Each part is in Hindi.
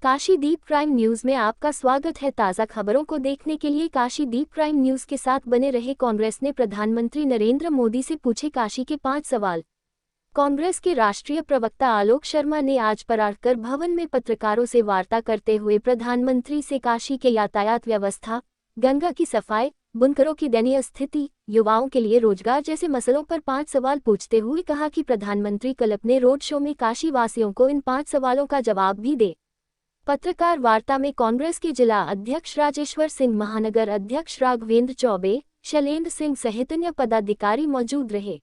काशीदीप प्राइम न्यूज में आपका स्वागत है। ताज़ा खबरों को देखने के लिए काशीदीप प्राइम न्यूज के साथ बने रहे। कांग्रेस ने प्रधानमंत्री नरेंद्र मोदी से पूछे काशी के 5 सवाल। कांग्रेस के राष्ट्रीय प्रवक्ता आलोक शर्मा ने आज पराड़कर भवन में पत्रकारों से वार्ता करते हुए प्रधानमंत्री से काशी के यातायात व्यवस्था, गंगा की सफाई, बुनकरों की दयनीय स्थिति, युवाओं के लिए रोजगार जैसे मसलों पर 5 सवाल पूछते हुए कहा कि प्रधानमंत्री कल अपने रोड शो में काशी वासियों को इन 5 सवालों का जवाब भी दे। पत्रकार वार्ता में कांग्रेस के जिला अध्यक्ष राजेश्वर सिंह, महानगर अध्यक्ष राघवेंद्र चौबे, शैलेंद्र सिंह सहित अन्य पदाधिकारी मौजूद रहे।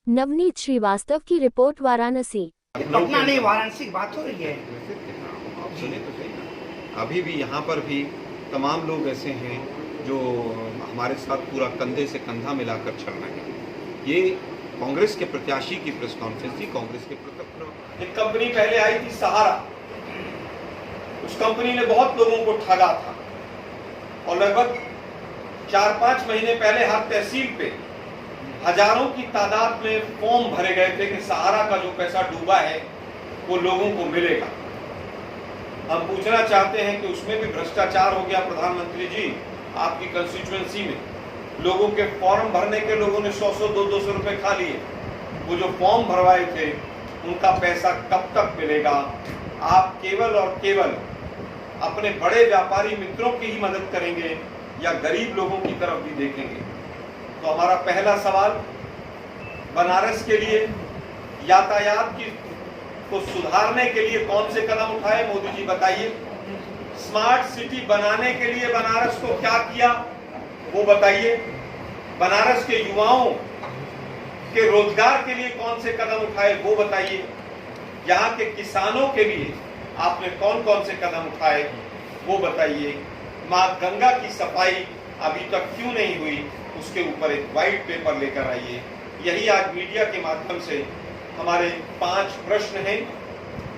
नवनीत श्रीवास्तव की रिपोर्ट, वाराणसी। पटना नहीं, वाराणसी की बात हो रही है। आप सुने तो सही ना, अभी भी यहाँ पर भी तमाम लोग ऐसे हैं जो हमारे साथ पूरा कंधे से कंधा मिलाकर चल रहे हैं। ये कांग्रेस के प्रत्याशी की प्रेस कॉन्फ्रेंस थी। कांग्रेस के एक कंपनी पहले आई थी सहारा, उस कंपनी ने बहुत लोगों को ठगा था और लगभग 4-5 महीने पहले हर तहसील पे हजारों की तादाद में फॉर्म भरे गए थे कि सहारा का जो पैसा डूबा है वो लोगों को मिलेगा। हम पूछना चाहते हैं कि उसमें भी भ्रष्टाचार हो गया। प्रधानमंत्री जी, आपकी कंस्टिट्यूएंसी में लोगों के फॉर्म भरने के लोगों ने 100-100, 200 रुपए खा लिए। वो जो फॉर्म भरवाए थे उनका पैसा कब तक मिलेगा? आप केवल और केवल अपने बड़े व्यापारी मित्रों की ही मदद करेंगे या गरीब लोगों की तरफ भी देखेंगे? तो हमारा पहला सवाल, बनारस के लिए यातायात की को सुधारने के लिए कौन से कदम उठाए? मोदी जी बताइए। स्मार्ट सिटी बनाने के लिए बनारस को क्या किया वो बताइए। बनारस के युवाओं के रोजगार के लिए कौन से कदम उठाए वो बताइए। यहाँ के किसानों के लिए आपने कौन कौन से कदम उठाए वो बताइए। माँ गंगा की सफाई अभी तक क्यों नहीं हुई, उसके ऊपर एक व्हाइट पेपर लेकर आइए। यही आज मीडिया के माध्यम से हमारे 5 प्रश्न हैं।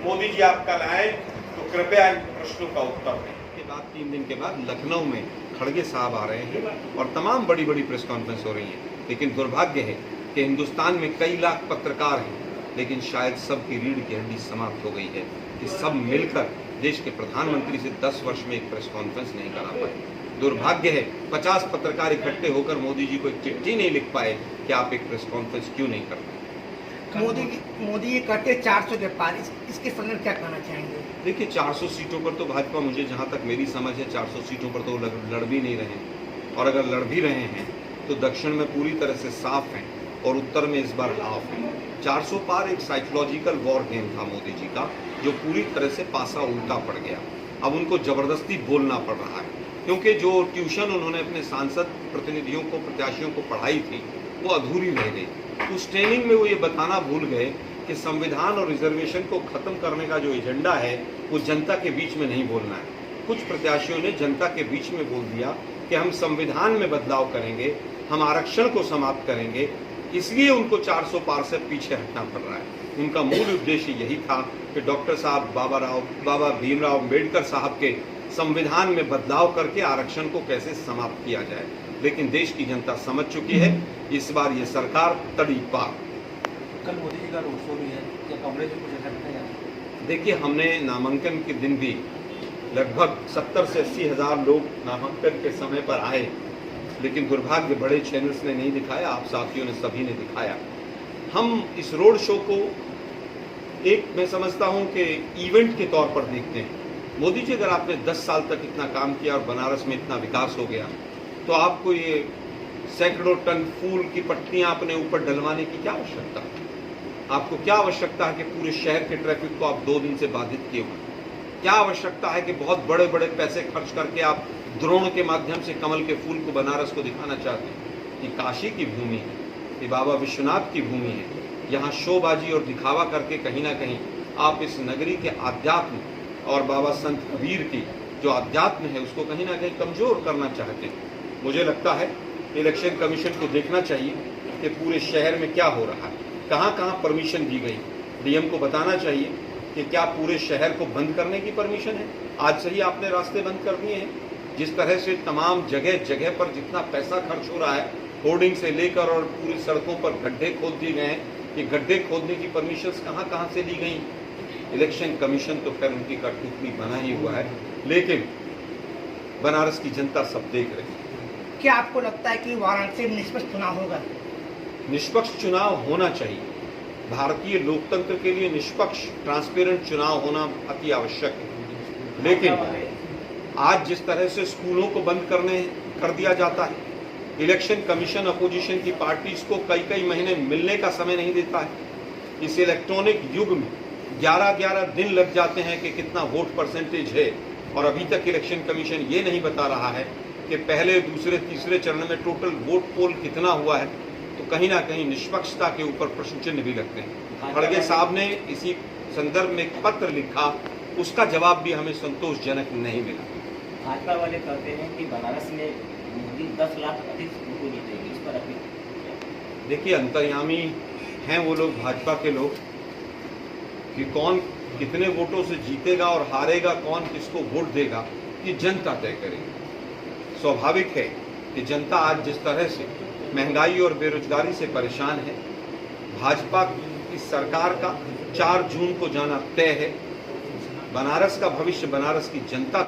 मोदी जी आप कल आए तो कृपया इन प्रश्नों का उत्तर दें। के बाद 3 दिन के बाद लखनऊ में खड़गे साहब आ रहे हैं और तमाम बड़ी बड़ी प्रेस कॉन्फ्रेंस हो रही हैं। लेकिन दुर्भाग्य है कि हिंदुस्तान में कई लाख पत्रकार हैं, लेकिन शायद सबकी रीढ़ की हड्डी समाप्त हो गई है कि सब मिलकर देश के प्रधानमंत्री से 10 वर्ष में एक प्रेस कॉन्फ्रेंस नहीं करा पाए। दुर्भाग्य है 50 पत्रकार इकट्ठे होकर मोदी जी को एक चिट्ठी नहीं लिख पाए कि आप एक प्रेस कॉन्फ्रेंस क्यों नहीं करते। मोदी ये कहते 400 के पार, इसके संदर्भ में क्या कहना चाहेंगे? देखिए, 400 सीटों पर तो भाजपा, मुझे जहां तक मेरी समझ है, 400 सीटों पर तो लड़ भी नहीं रहे, और अगर लड़ भी रहे हैं तो दक्षिण में पूरी तरह से साफ हैं और उत्तर में इस बार हाफ है। 400 पार एक साइकोलॉजिकल वॉर गेम था मोदी जी का, जो पूरी तरह से पासा उल्टा पड़ गया। अब उनको जबरदस्ती बोलना पड़ रहा है, क्योंकि जो ट्यूशन उन्होंने अपने सांसद प्रतिनिधियों को, प्रत्याशियों को पढ़ाई थी वो अधूरी रह गई। उस ट्रेनिंग में वो ये बताना भूल गए कि संविधान और रिजर्वेशन को खत्म करने का जो एजेंडा है वो जनता के बीच में नहीं बोलना है। कुछ प्रत्याशियों ने जनता के बीच में बोल दिया कि हम संविधान में बदलाव करेंगे, हम आरक्षण को समाप्त करेंगे, इसलिए उनको 400 पार से पीछे हटना पड़ रहा है। उनका मूल उद्देश्य यही था कि डॉक्टर साहब बाबा भीमराव अम्बेडकर साहब के संविधान में बदलाव करके आरक्षण को कैसे समाप्त किया जाए। लेकिन देश की जनता समझ चुकी है, इस बार ये सरकार तड़ी पार। कल मोदी जी का रोड शो भी है, क्या कांग्रेस में कुछ ऐसा नहीं? देखिए, हमने नामांकन के दिन भी लगभग 70 से 80 हज़ार लोग नामांकन के समय पर आए, लेकिन दुर्भाग्य बड़े चैनल्स ने नहीं दिखाया, आप साथियों ने सभी ने दिखाया। हम इस रोड शो को एक, मैं समझता हूं कि इवेंट के तौर पर देखते हैं। मोदी जी, अगर आपने 10 साल तक इतना काम किया और बनारस में इतना विकास हो गया, तो आपको ये सैकड़ों टन फूल की पट्टियां अपने ऊपर डलवाने की क्या आवश्यकता है? आपको क्या आवश्यकता है कि पूरे शहर के ट्रैफिक को आप 2 दिन से बाधित किए हुए? क्या आवश्यकता है कि बहुत बड़े बड़े पैसे खर्च करके आप ड्रोन के माध्यम से कमल के फूल को बनारस को दिखाना चाहते हैं? ये काशी की भूमि है, ये बाबा विश्वनाथ की भूमि है। यहाँ शोबाजी और दिखावा करके कहीं ना कहीं आप इस नगरी के आध्यात्म और बाबा संत कबीर की जो आध्यात्म है उसको कहीं ना कहीं कमजोर करना चाहते हैं। मुझे लगता है इलेक्शन कमीशन को देखना चाहिए कि पूरे शहर में क्या हो रहा है, कहाँ कहाँ परमिशन दी गई। डीएम को बताना चाहिए कि क्या पूरे शहर को बंद करने की परमिशन है? आज से ही आपने रास्ते बंद कर दिए हैं। जिस तरह से तमाम जगह जगह पर जितना पैसा खर्च हो रहा है, होर्डिंग से लेकर और पूरी सड़कों पर गड्ढे खोद दिए गए हैं, ये गड्ढे खोदने की परमिशंस कहाँ कहाँ से ली गई? इलेक्शन कमीशन तो खैर उनकी कठपुतली बना ही हुआ है, लेकिन बनारस की जनता सब देख रही है। क्या आपको लगता है कि वाराणसी में निष्पक्ष चुनाव होगा? निष्पक्ष चुनाव होना चाहिए। भारतीय लोकतंत्र के लिए निष्पक्ष ट्रांसपेरेंट चुनाव होना अति आवश्यक है, लेकिन आज जिस तरह से स्कूलों को बंद कर दिया जाता है, इलेक्शन कमीशन अपोजिशन की पार्टीज को कई कई महीने मिलने का समय नहीं देता है। इस इलेक्ट्रॉनिक युग में 11-11 दिन लग जाते हैं कि कितना वोट परसेंटेज है, और अभी तक इलेक्शन कमीशन ये नहीं बता रहा है कि पहले, दूसरे, तीसरे चरण में टोटल वोट पोल कितना हुआ है। तो कहीं ना कहीं निष्पक्षता के ऊपर प्रश्न चिन्ह भी लगते हैं। खड़गे साहब ने इसी संदर्भ में एक पत्र लिखा, उसका जवाब भी हमें संतोषजनक नहीं मिला। भाजपा वाले कहते हैं कि बनारस में मोदी 10 लाख अधिक वोटों जीतेगी, इस पर अपनी। देखिए, अंतर्यामी हैं वो लोग, भाजपा के लोग, कि कौन कितने वोटों से जीतेगा और हारेगा, कौन किसको वोट देगा, ये जनता तय करेगी। स्वाभाविक है कि जनता आज जिस तरह से महंगाई और बेरोजगारी से परेशान है, भाजपा की सरकार का 4 जून को जाना तय है। बनारस का भविष्य बनारस की जनता